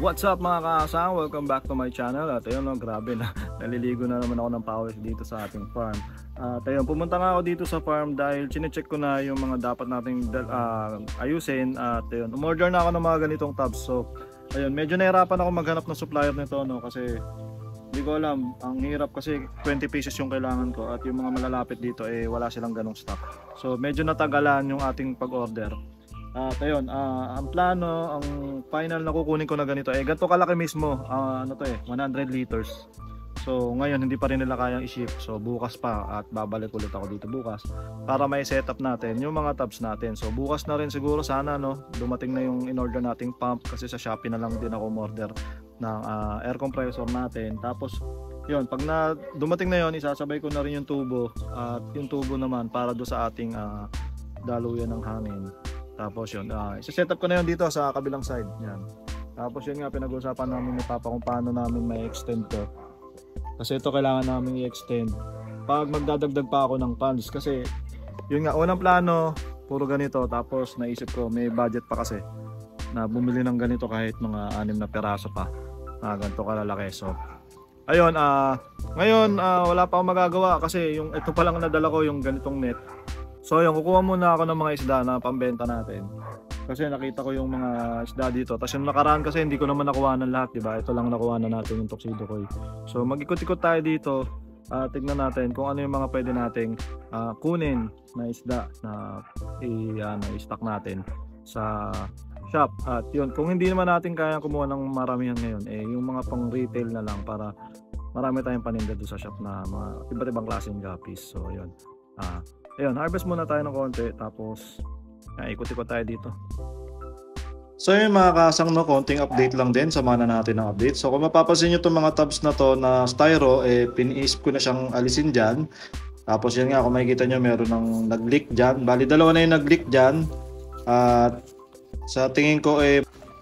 What's up mga kaasang? Welcome back to my channel. At ayun, no, grabe na naliligo na naman ako ng pawis dito sa ating farm. At ayun, pumunta nga ako dito sa farm dahil chinecheck ko na yung mga dapat nating ayusin. At ayun, umorder na ako ng mga ganitong tubs. So ayun, medyo nahirapan ako maghanap ng supplier nito, no, kasi hindi ko alam, ang hirap kasi 20 pieces yung kailangan ko at yung mga malalapit dito wala silang ganong stock. So medyo natagalan yung ating pag-order. At ayun, ang plano, ang final na kukunin ko na ganito ganito kalaki mismo, 100 liters. So ngayon hindi pa rin nila kayang i-ship, so bukas pa at babalik ulit ako dito bukas para may setup natin yung mga tabs natin. So bukas na rin siguro sana, no, dumating na yung in-order nating pump, kasi sa Shopee na lang din ako order ng air compressor natin. Tapos yun, pag dumating na yun, isasabay ko na rin yung tubo, at yung tubo naman para do sa ating daluyan ng hangin. Tapos yun, isa-set up ko na yun dito sa kabilang side. Yan. Tapos yun nga, pinag-uusapan namin ni Papa kung paano namin may extend to. Kasi ito kailangan namin i-extend pag magdadagdag pa ako ng funds. Kasi yun nga, unang plano puro ganito. Tapos naisip ko may budget pa kasi na bumili ng ganito kahit mga 6 na peraso pa. Ganito kalalaki. So ayun, ngayon wala pa akong magagawa kasi yung ito pa lang nadala ko, yung ganitong net. So yun, kukuha muna ako ng mga isda na pambenta natin. Kasi nakita ko yung mga isda dito. Tapos yung nakaraan kasi hindi ko naman nakuha ng lahat, diba? Ito lang nakuha na natin yung tuxedo koi. So mag-ikot-ikot tayo dito. Tignan natin kung ano yung mga pwede nating kunin na isda na i-stock natin sa shop. At yun, kung hindi naman natin kaya kumuha ng maramihan ngayon, yung mga pang retail na lang para marami tayong paninda doon sa shop na mga iba't ibang klaseng guppies. So yun, ayun, harvest muna tayo ng konti, tapos ikot-ikot tayo dito. So yun mga kasang, no, konting update lang din, samahan na natin ng update. So kung mapapansin nyo itong mga tabs na to na styro, piniisip ko na siyang alisin dyan. Tapos yan nga, kung makikita nyo, meron ng nag-leak dyan. Bali, dalawa na yung nag-leak dyan. At sa tingin ko,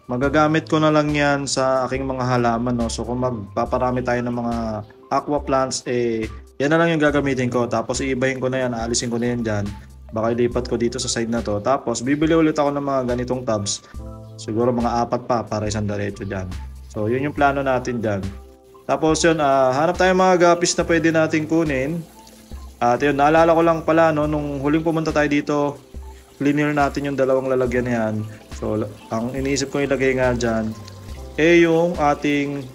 magagamit ko na lang yan sa aking mga halaman, no? So kung magpaparami tayo ng mga aqua plants, yan na lang yung gagamitin ko. Tapos iibahin ko na yan, aalisin ko na yan dyan. Baka ilipat ko dito sa side na to. Tapos bibili ulit ako ng mga ganitong tabs. Siguro mga 4 pa para isang diretso dyan. So yun yung plano natin dyan. Tapos yun, hanap tayo mga guppies na pwede natin kunin. At yun, naalala ko lang pala, no, nung huling pumunta tayo dito, cleaner natin yung dalawang lalagyan na yan. So ang iniisip ko ilagay nga dyan, yung ating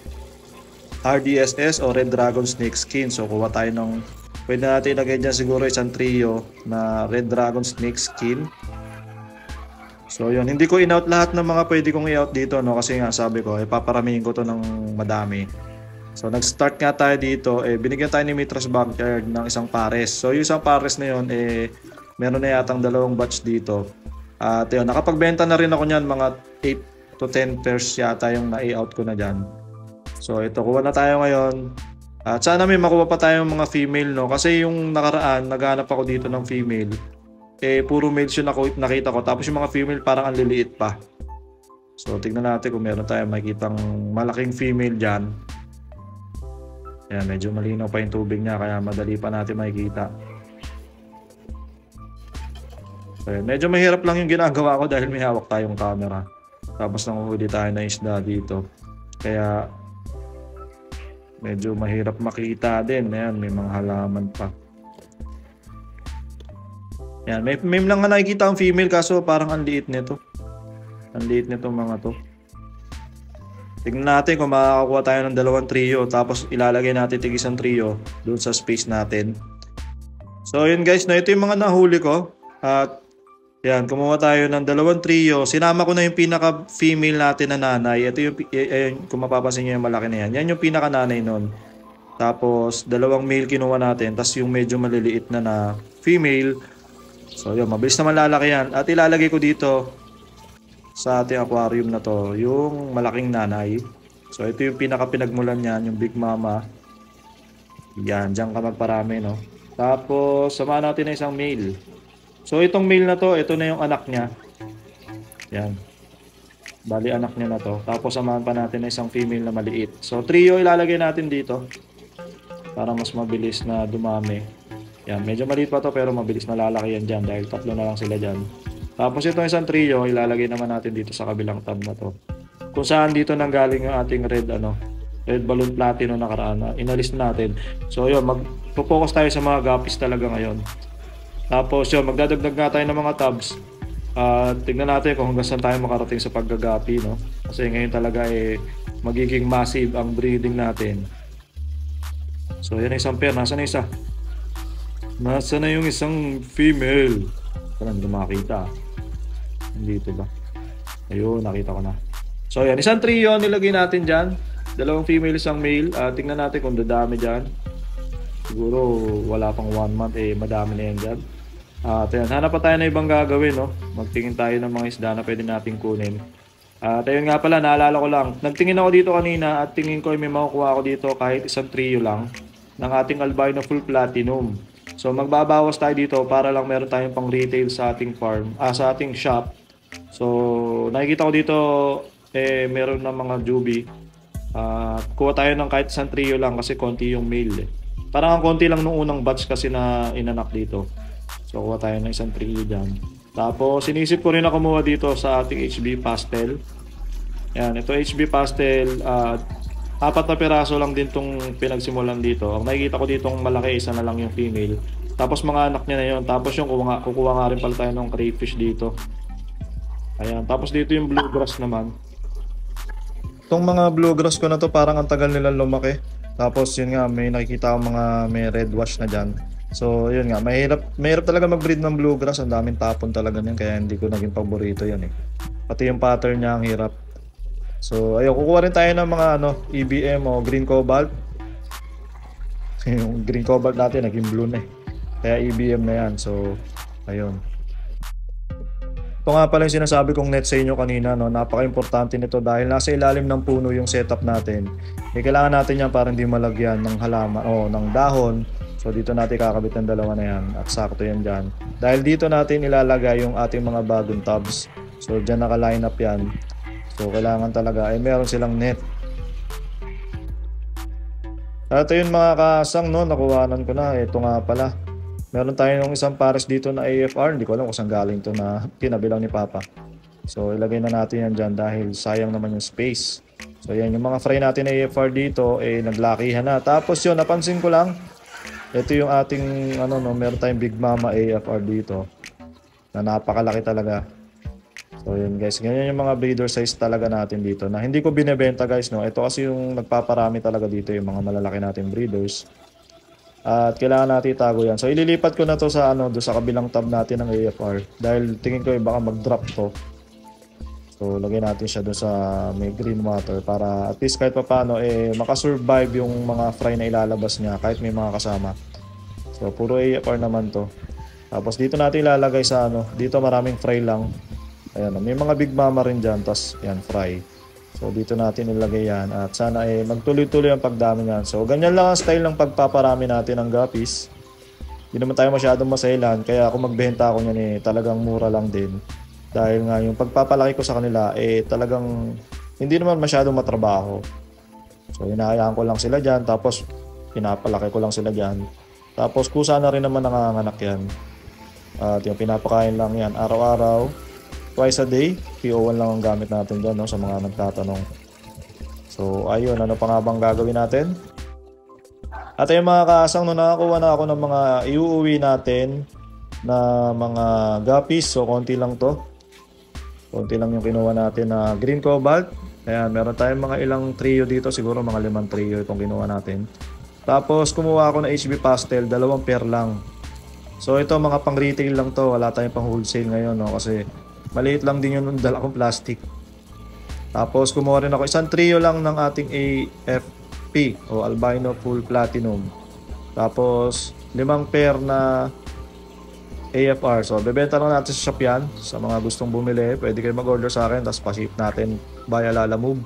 RDSS o Red Dragon Snake Skin. So kuha tayo ng, pwede natin ilagay dyan siguro isang trio na Red Dragon Snake Skin. So yun, hindi ko in-out lahat ng mga pwede kong i-out dito, no, kasi nga sabi ko, paparamihin ko to ng madami. So nag-start nga tayo dito, binigyan tayo ni Mitras Backyard ng isang pares. So yung isang pares na yun, meron na yatang 2 batch dito. At yun, nakapagbenta na rin ako niyan, mga 8 to 10 pairs yata yung na-i-out ko na dyan. So ito, kuha na tayo ngayon. At sana may makuha pa tayong mga female, no, kasi yung nakaraan, naghanap ako dito ng female. Puro males yung nakita ko. Tapos yung mga female parang ang liliit pa. So tignan natin kung meron tayong makikitang malaking female dyan. Ayan, medyo malinaw pa yung tubig niya, kaya madali pa natin makikita. So, medyo mahirap lang yung ginagawa ko dahil may hawak tayong camera. Tapos nanguhuli tayo na isda dito. Kaya medyo mahirap makita din. Ayan, may mga halaman pa. Yan, may lang nga nakikita ang female, kaso parang ang liit nito. Ang liit nito mga to. Tingnan natin kung makakakuha tayo ng 2 trio, tapos ilalagay natin tig-isang trio doon sa space natin. So yun guys, ito yung mga nahuli ko. At yan, kumuha tayo ng 2 trio. Sinama ko na yung pinaka female natin na nanay. Ito yung, kung mapapansin nyo yung malaki na yan. Yan yung pinaka nanay nun. Tapos 2 male kinuha natin, tapos yung medyo maliliit na female. So yun, mabilis naman lalaki yan. At ilalagay ko dito sa ating aquarium na to yung malaking nanay. So ito yung pinaka pinagmulan niyan, yung Big Mama. Yan, dyan ka magparami, no. Tapos samahan natin na isang male. So itong male na to, ito na yung anak niya. Yan, bali anak niya na to. Tapos samahan pa natin na isang female na maliit. So trio ilalagay natin dito para mas mabilis na dumami. Yan, medyo maliit pa to pero mabilis na lalaki yan dyan dahil 3 na lang sila dyan. Tapos itong isang trio, ilalagay naman natin dito sa kabilang tab na to. kung saan dito nanggaling yung ating red balloon platinum nakaraan na inalis na natin. So yun, mag-focus tayo sa mga guppies talaga ngayon. Tapos yun, magdadagdag nga tayo ng mga tabs. Tignan natin kung hanggang saan tayo makarating sa paggagapi, no? Kasi ngayon talaga magiging massive ang breeding natin. So yan ang isang pair. Nasaan na isa? Nasaan na yung isang female? Parang hindi makakita. Dito ba? Ayun, nakita ko na. So yan, isang trio nilagay natin dyan. Dalawang female, isang male. Tingnan natin kung dadami dyan. Siguro wala pang 1 month, madami na yan dyan. Ayan, hanap pa tayo na ibang gagawin, no? Magtingin tayo ng mga isda na pwede natin kunin. Ayun nga pala, naalala ko lang. Nagtingin ako dito kanina at tingin ko may makukuha ako dito kahit isang trio lang ng ating albino full platinum. So magbabawas tayo dito para lang meron tayong pang retail sa ating farm, sa ating shop. So nakikita ko dito meron na mga jubi. Kuha tayo ng kahit isang trio lang kasi konti yung male. Parang ang konti lang nung unang batch kasi na inanak dito. So kuha tayo ng isang trio dyan. Tapos sinisip ko rin na kumuha dito sa ating HB Pastel. Ayan, ito HB Pastel, 4 na piraso lang din tong pinagsimulan dito. Ang nakikita ko dito malaki, isa na lang yung female. Tapos mga anak niya na yun. Tapos yung kukuha nga rin pala tayo ng crayfish dito. Ayan, tapos dito yung bluegrass naman. Itong mga bluegrass ko na to parang ang tagal nilang lumaki. Tapos yun nga, may nakikita akong mga may red wash na dyan. So yun nga, mahirap talaga mag-breed ng bluegrass. Ang daming tapon talaga niyan, kaya hindi ko naging paborito yan Pati yung pattern niya ang hirap. So ayun, kukuha rin tayo ng mga EBM o green cobalt. Yung green cobalt natin naging blue na kaya EBM na yan. So ayun. Ito nga pala yung sinasabi kong net sa inyo kanina, no? Napaka-importante nito dahil nasa ilalim ng puno yung setup natin. Kailangan natin yan para hindi malagyan ng halaman o ng dahon. So dito natin kakabit ng dalawa na yan at sakto yan dyan. Dahil dito natin ilalagay yung ating mga bagong tabs. So dyan naka-line up yan. So kailangan talaga meron silang net. At yun mga kasang, no, nakuhanan ko na. Ito nga pala. Meron tayo ng isang pares dito na AFR. Hindi ko alam kung saan galing to na tinabilang ni Papa. So ilagay na natin yan dyan dahil sayang naman yung space. So yan, yung mga fry natin na AFR dito naglakihan na. Tapos yun, napansin ko lang. Ito yung ating meron tayong Big Mama AFR dito na napakalaki talaga. So yun guys, ganyan yung mga breeder size talaga natin dito na hindi ko binebenta guys, no. Ito kasi yung nagpaparami talaga dito, yung mga malalaki nating breeders. At kailangan natin itago yan. So ililipat ko na to sa do sa kabilang tab natin ng AFR dahil tingin ko baka mag-drop to. So lagay natin siya doon sa may green water para at least kahit papaano makasurvive yung mga fry na ilalabas niya kahit may mga kasama. So puro AFR naman to. Tapos dito natin ilalagay sa dito maraming fry lang. Ayan, may mga Big Mama rin dyan, tas yan, fry. So dito natin ilagay yan at sana magtuloy-tuloy ang pagdami yan. So ganyan lang ang style ng pagpaparami natin ng guppies. Hindi naman tayo masyadong masailan, kaya kung magbenta ako niyan talagang mura lang din. Dahil nga yung pagpapalaki ko sa kanila talagang hindi naman masyadong matrabaho. So hinahayaan ko lang sila dyan, tapos pinapalaki ko lang sila dyan. Tapos kusa na rin naman nanganganak yan. At yung pinapakain lang yan araw-araw. Twice a day, PO1 lang ang gamit natin dyan, no, sa mga nagtatanong. So ayun, ano pa nga bang gagawin natin? At ayun mga kasang, nakakuha na ako ng mga iuuwi natin na mga guppies. So konti lang to. Konti lang yung kinuha natin na green cobalt. Ayan, meron tayong mga ilang trio dito, siguro mga 5 trio itong kinuha natin. Tapos kumuha ako ng HB Pastel, 2 pair lang. So ito mga pang retail lang to, wala tayong pang wholesale ngayon, no, kasi maliit lang din yung dala kong plastic. Tapos kumuha rin ako isang trio lang ng ating AFP o Albino Full Platinum. Tapos 5 pair na AFR. So bebenta lang natin sa shop yan. Sa mga gustong bumili, pwede kayo mag-order sa akin. Tapos pa-ship natin via Lalamove.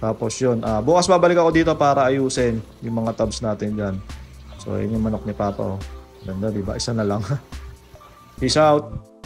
Tapos yun, bukas babalik ako dito para ayusin yung mga tabs natin dyan. So yun yung manok ni Papa. Ganda, diba? Isa na lang. Peace out!